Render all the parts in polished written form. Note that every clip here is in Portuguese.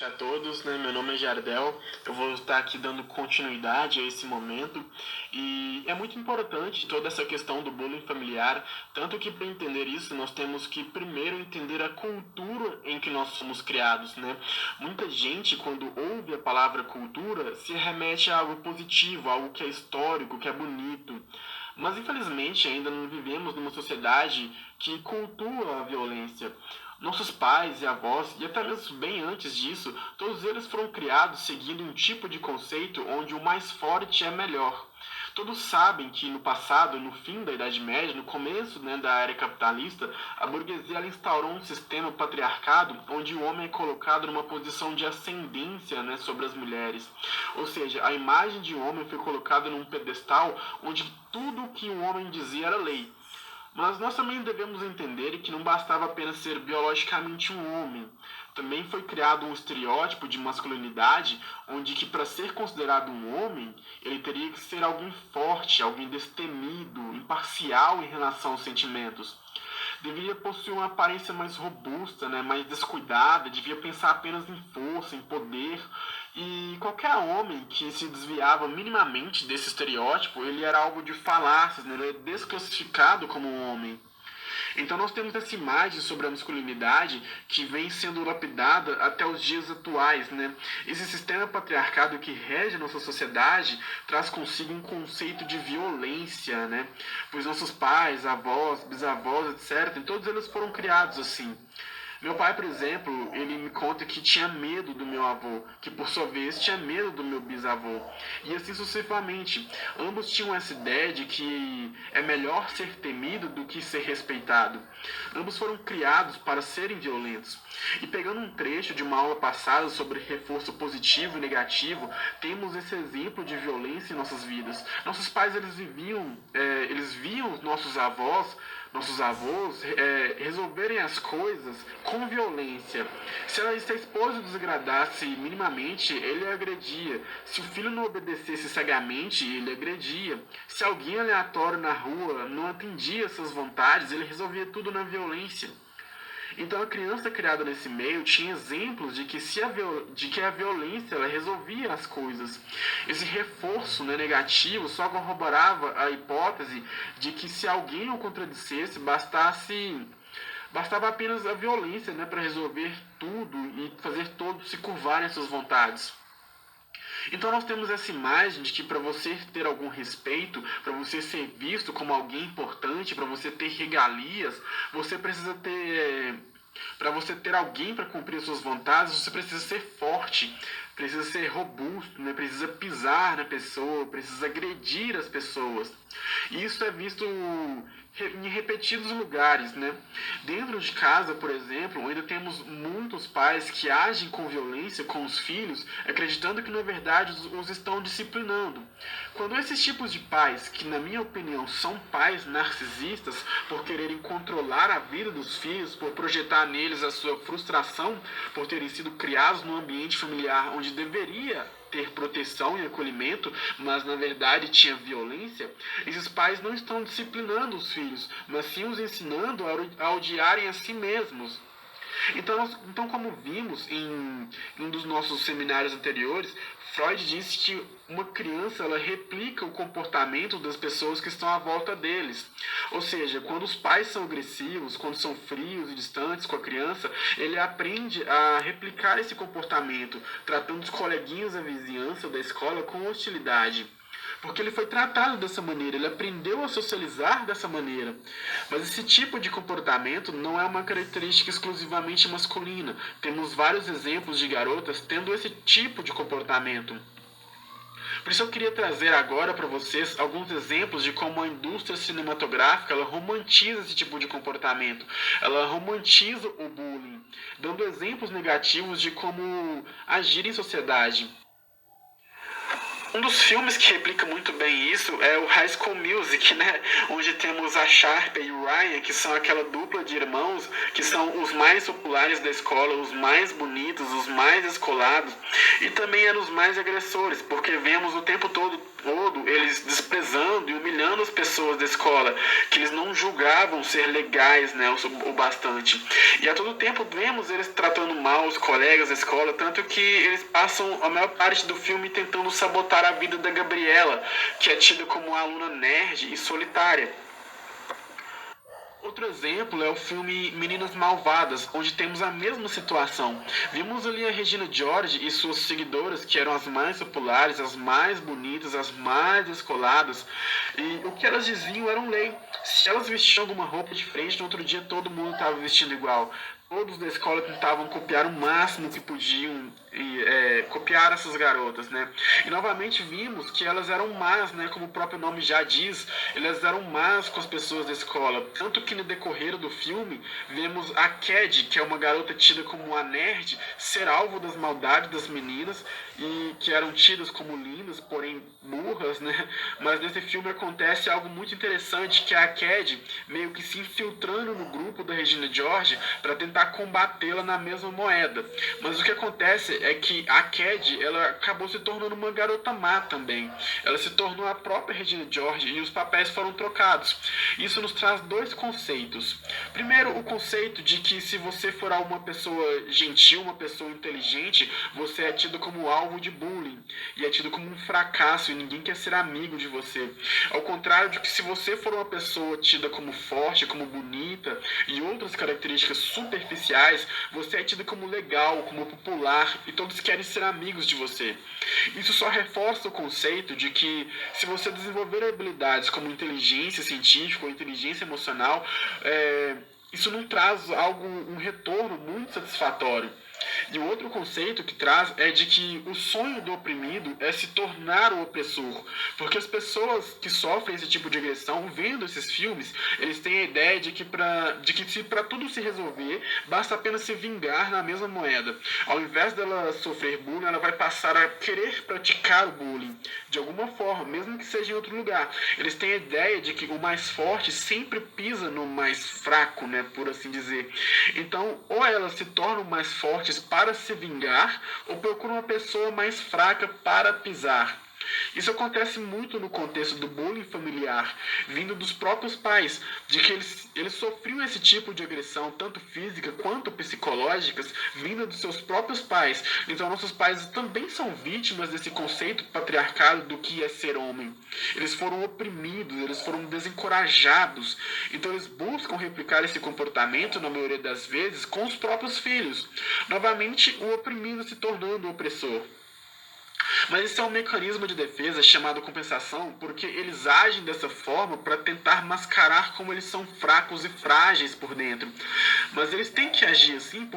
A todos, né? Meu nome é Jardel, eu vou estar aqui dando continuidade a esse momento e é muito importante toda essa questão do bullying familiar, tanto que para entender isso nós temos que primeiro entender a cultura em que nós somos criados, né? Muita gente quando ouve a palavra cultura se remete a algo positivo, algo que é histórico, que é bonito, mas infelizmente ainda não vivemos numa sociedade que cultua a violência. Nossos pais e avós, e até mesmo bem antes disso, todos eles foram criados seguindo um tipo de conceito onde o mais forte é melhor. Todos sabem que no passado, no fim da Idade Média, no começo, da era capitalista, a burguesia ela instaurou um sistema patriarcado onde o homem é colocado numa posição de ascendência, sobre as mulheres. Ou seja, a imagem de um homem foi colocada num pedestal onde tudo o que um homem dizia era lei. Mas nós também devemos entender que não bastava apenas ser biologicamente um homem. Também foi criado um estereótipo de masculinidade, onde que para ser considerado um homem, ele teria que ser alguém forte, alguém destemido, imparcial em relação aos sentimentos. Deveria possuir uma aparência mais robusta, mais descuidada, devia pensar apenas em força, em poder. E qualquer homem que se desviava minimamente desse estereótipo, ele era alvo de falácias, ele era desclassificado como um homem. Então nós temos essa imagem sobre a masculinidade que vem sendo lapidada até os dias atuais, né? Esse sistema patriarcado que rege a nossa sociedade traz consigo um conceito de violência, né? Pois nossos pais, avós, bisavós, etc., todos eles foram criados assim. Meu pai, por exemplo, ele me conta que tinha medo do meu avô, que por sua vez tinha medo do meu bisavô. E assim sucessivamente. Ambos tinham essa ideia de que é melhor ser temido do que ser respeitado. Ambos foram criados para serem violentos. E pegando um trecho de uma aula passada sobre reforço positivo e negativo, temos esse exemplo de violência em nossas vidas. Nossos pais, eles viam os nossos avós resolverem as coisas com violência. Se a esposa desagradasse minimamente, ele agredia. Se o filho não obedecesse cegamente, ele agredia. Se alguém aleatório na rua não atendia suas vontades, ele resolvia tudo na violência. Então a criança criada nesse meio tinha exemplos de que a violência ela resolvia as coisas. Esse reforço negativo só corroborava a hipótese de que se alguém o contradissesse, bastava apenas a violência para resolver tudo e fazer todos se curvarem às suas vontades. Então nós temos essa imagem de que para você ter algum respeito, para você ser visto como alguém importante, para você ter regalias, você precisa ter... Para você ter alguém para cumprir as suas vontades, você precisa ser forte, precisa ser robusto, precisa pisar na pessoa, precisa agredir as pessoas. E isso é visto em repetidos lugares, Dentro de casa, por exemplo, ainda temos muitos pais que agem com violência com os filhos, acreditando que na verdade os estão disciplinando. Quando esses tipos de pais, que na minha opinião são pais narcisistas, por quererem controlar a vida dos filhos, por projetar neles a sua frustração, por terem sido criados num ambiente familiar onde deveria ter proteção e acolhimento, mas na verdade tinha violência, esses pais não estão disciplinando os filhos, mas sim os ensinando a odiarem a si mesmos. Então, como vimos em um dos nossos seminários anteriores, Freud disse que uma criança ela replica o comportamento das pessoas que estão à volta deles. Ou seja, quando os pais são agressivos, quando são frios e distantes com a criança, ele aprende a replicar esse comportamento, tratando os coleguinhas da vizinhança ou da escola com hostilidade. Porque ele foi tratado dessa maneira, ele aprendeu a socializar dessa maneira. Mas esse tipo de comportamento não é uma característica exclusivamente masculina. Temos vários exemplos de garotas tendo esse tipo de comportamento. Por isso eu queria trazer agora para vocês alguns exemplos de como a indústria cinematográfica ela romantiza esse tipo de comportamento. Ela romantiza o bullying, dando exemplos negativos de como agir em sociedade. Um dos filmes que replica muito bem isso é o High School Music, onde temos a Sharpay e o Ryan, que são aquela dupla de irmãos, que são os mais populares da escola, os mais bonitos, os mais descolados. E também eram os mais agressores, porque vemos o tempo todo eles desprezando e humilhando as pessoas da escola, que eles não julgavam ser legais, né, o bastante. E a todo tempo vemos eles tratando mal os colegas da escola, tanto que eles passam a maior parte do filme tentando sabotar a vida da Gabriela, que é tida como uma aluna nerd e solitária. Outro exemplo é o filme Meninas Malvadas, onde temos a mesma situação. Vimos ali a Regina George e suas seguidoras, que eram as mais populares, as mais bonitas, as mais descoladas, e o que elas diziam era lei. Se elas vestiam alguma roupa diferente, no outro dia todo mundo estava vestindo igual. Todos da escola tentavam copiar o máximo que podiam copiar essas garotas, né? E novamente vimos que elas eram más, né? Como o próprio nome já diz, elas eram más com as pessoas da escola. Tanto que no decorrer do filme, vemos a Cad, que é uma garota tida como a nerd, ser alvo das maldades das meninas e que eram tidas como lindas, porém burras, né? Mas nesse filme acontece algo muito interessante, que é a Cad meio que se infiltrando no grupo da Regina George para tentar combatê-la na mesma moeda. Mas o que acontece é que a Cad, ela acabou se tornando uma garota má também. Ela se tornou a própria Regina George e os papéis foram trocados. Isso nos traz dois conceitos. Primeiro, o conceito de que se você for uma pessoa gentil, uma pessoa inteligente, você é tido como alvo de bullying e é tido como um fracasso e ninguém quer ser amigo de você. Ao contrário de que se você for uma pessoa tida como forte, como bonita e outras características superficiais, você é tido como legal, como popular e todos querem ser amigos de você. Isso só reforça o conceito de que se você desenvolver habilidades como inteligência científica ou inteligência emocional, isso não traz um retorno muito satisfatório. E o outro conceito que traz é de que o sonho do oprimido é se tornar o opressor. Porque as pessoas que sofrem esse tipo de agressão, vendo esses filmes, eles têm a ideia de que para tudo se resolver, basta apenas se vingar na mesma moeda. Ao invés dela sofrer bullying, ela vai passar a querer praticar o bullying de alguma forma, mesmo que seja em outro lugar. Eles têm a ideia de que o mais forte sempre pisa no mais fraco, né, por assim dizer. Então, ou elas se tornam mais fortes para se vingar, ou procuram uma pessoa mais fraca para pisar. Isso acontece muito no contexto do bullying familiar, vindo dos próprios pais, de que eles sofriam esse tipo de agressão, tanto física quanto psicológicas, vinda dos seus próprios pais. Então nossos pais também são vítimas desse conceito patriarcado do que é ser homem. Eles foram oprimidos, eles foram desencorajados. Então eles buscam replicar esse comportamento, na maioria das vezes, com os próprios filhos. Novamente, o oprimido se tornando o opressor. Mas isso é um mecanismo de defesa chamado compensação, porque eles agem dessa forma para tentar mascarar como eles são fracos e frágeis por dentro. Mas eles têm que agir assim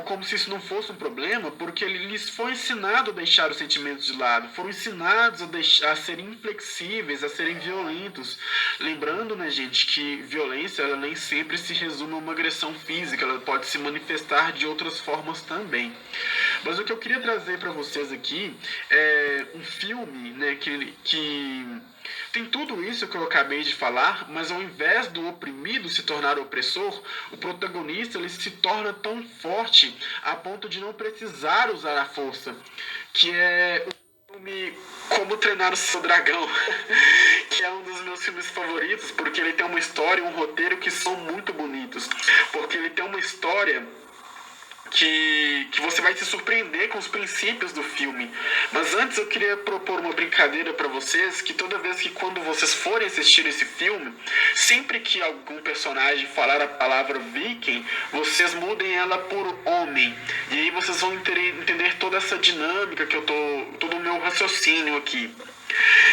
como se isso não fosse um problema, porque lhes foi ensinado a deixar os sentimentos de lado, foram ensinados a serem inflexíveis, a serem violentos. Lembrando, né, gente, que violência ela nem sempre se resume a uma agressão física, ela pode se manifestar de outras formas também. Mas o que eu queria trazer para vocês aqui é um filme, né, que tem tudo isso que eu acabei de falar, mas ao invés do oprimido se tornar opressor, o protagonista ele se torna tão forte a ponto de não precisar usar a força, que é o filme Como Treinar o Seu Dragão, que é um dos meus filmes favoritos, porque ele tem uma história e um roteiro que são muito bonitos, porque ele tem uma história que você vai se surpreender com os princípios do filme. Mas antes eu queria propor uma brincadeira para vocês, que toda vez que quando vocês forem assistir esse filme, sempre que algum personagem falar a palavra viking, vocês mudem ela por homem. E aí vocês vão entender toda essa dinâmica que todo o meu raciocínio aqui.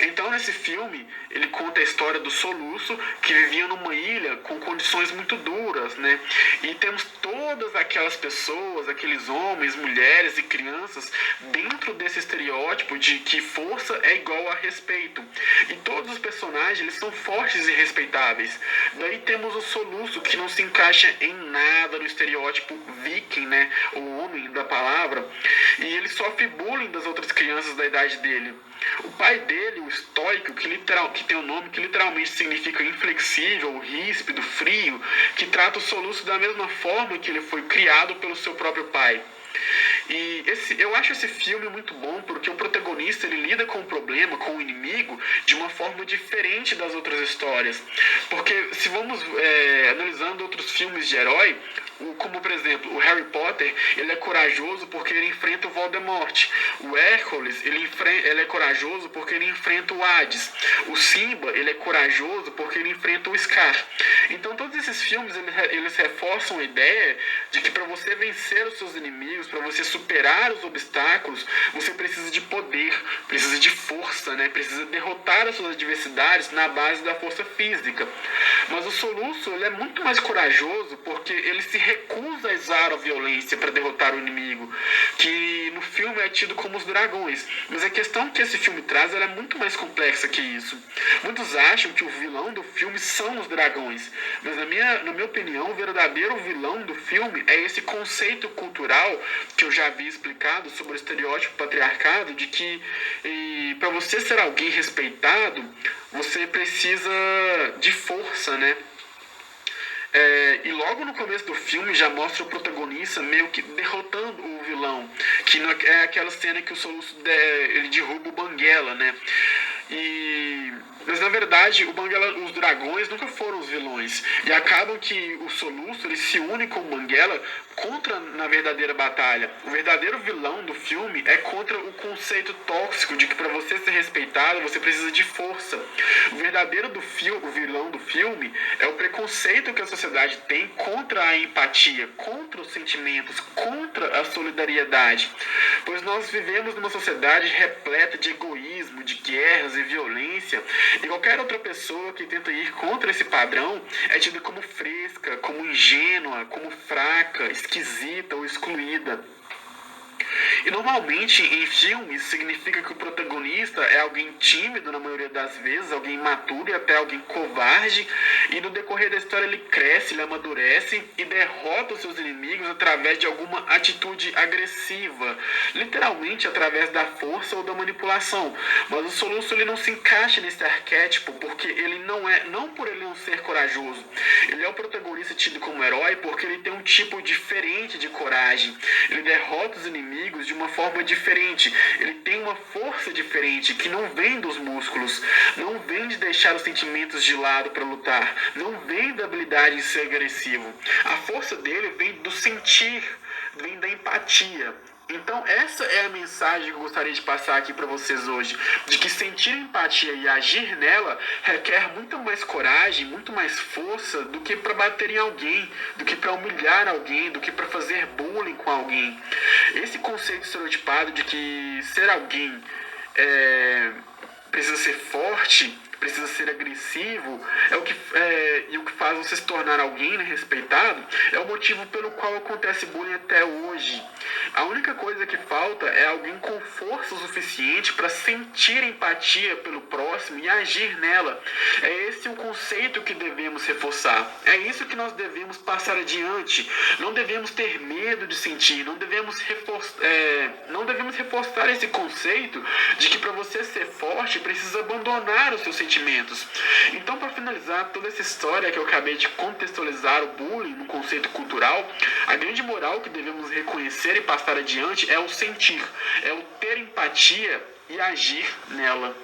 Então, nesse filme, ele conta a história do Soluço, que vivia numa ilha com condições muito duras, né? E temos todas aquelas pessoas, aqueles homens, mulheres e crianças dentro desse estereótipo de que força é igual a respeito. E todos os personagens, eles são fortes e respeitáveis. Daí temos o Soluço, que não se encaixa em nada no estereótipo viking, né? O homem da palavra. E ele sofre bullying das outras crianças da idade dele. O pai dele, o estoico, que tem um nome que literalmente significa inflexível, ríspido, frio, que trata o Soluço da mesma forma que ele foi criado pelo seu próprio pai. E eu acho esse filme muito bom porque o protagonista ele lida com o problema, com o inimigo, de uma forma diferente das outras histórias. Porque se vamos analisando outros filmes de herói, como por exemplo o Harry Potter, ele é corajoso porque ele enfrenta o Voldemort. O Hércules, ele é corajoso porque ele enfrenta o Hades. O Simba, ele é corajoso porque ele enfrenta o Scar. Então todos esses filmes eles reforçam a ideia de que para você vencer os seus inimigos, para você superar os obstáculos, você precisa de poder, precisa de força, né? Precisa derrotar as suas adversidades na base da força física. Mas o Soluço ele é muito mais corajoso porque ele se recusa a usar a violência para derrotar o inimigo, que no filme é tido como os dragões. Mas a questão que esse filme traz ela é muito mais complexa que isso. Muitos acham que o vilão do filme são os dragões, mas na minha opinião, o verdadeiro vilão do filme é esse conceito cultural que eu já havia explicado sobre o estereótipo patriarcado, de que para você ser alguém respeitado, você precisa de força, né? E logo no começo do filme já mostra o protagonista meio que derrotando o vilão, que é aquela cena que o Soluço ele derruba o Banguela, né? Mas na verdade os dragões nunca foram os vilões, e acabam que o Soluço ele se une com o Banguela contra na verdadeira batalha. O verdadeiro vilão do filme é contra o conceito tóxico de que para você ser respeitado você precisa de força. O verdadeiro o vilão do filme é o preconceito que a sociedade tem contra a empatia, contra os sentimentos, contra a solidariedade, pois nós vivemos numa sociedade repleta de egoísmo, de guerras e violência, e qualquer outra pessoa que tenta ir contra esse padrão é tida como fresca, como ingênua, como fraca, esquisita ou excluída. E normalmente em filmes significa que o protagonista é alguém tímido na maioria das vezes, alguém imaturo e até alguém covarde, e no decorrer da história ele cresce, ele amadurece e derrota os seus inimigos através de alguma atitude agressiva, literalmente através da força ou da manipulação. Mas o Soluço ele não se encaixa nesse arquétipo porque ele não por ele não ser corajoso, ele é o protagonista tido como herói porque ele tem um tipo diferente de coragem, ele derrota os inimigos de uma forma diferente, ele tem uma força diferente que não vem dos músculos, não vem de deixar os sentimentos de lado para lutar, não vem da habilidade de ser agressivo. A força dele vem do sentir, vem da empatia. Então essa é a mensagem que eu gostaria de passar aqui para vocês hoje, de que sentir empatia e agir nela requer muito mais coragem, muito mais força do que para bater em alguém, do que para humilhar alguém, do que para fazer bullying com alguém. Esse conceito estereotipado de que ser alguém precisa ser forte, precisa ser agressivo, e o que faz você se tornar alguém, né, respeitado, é o motivo pelo qual acontece bullying até hoje. A única coisa que falta é alguém com força o suficiente para sentir empatia pelo próximo e agir nela. É esse o conceito que devemos reforçar. É isso que nós devemos passar adiante. Não devemos ter medo de sentir, não devemos reforçar esse conceito de que para você ser forte precisa abandonar os seus sentimentos. Então, para finalizar toda essa história que eu acabei de contextualizar o bullying no conceito cultural, a grande moral que devemos reconhecer e passar adiante é o sentir, é o ter empatia e agir nela.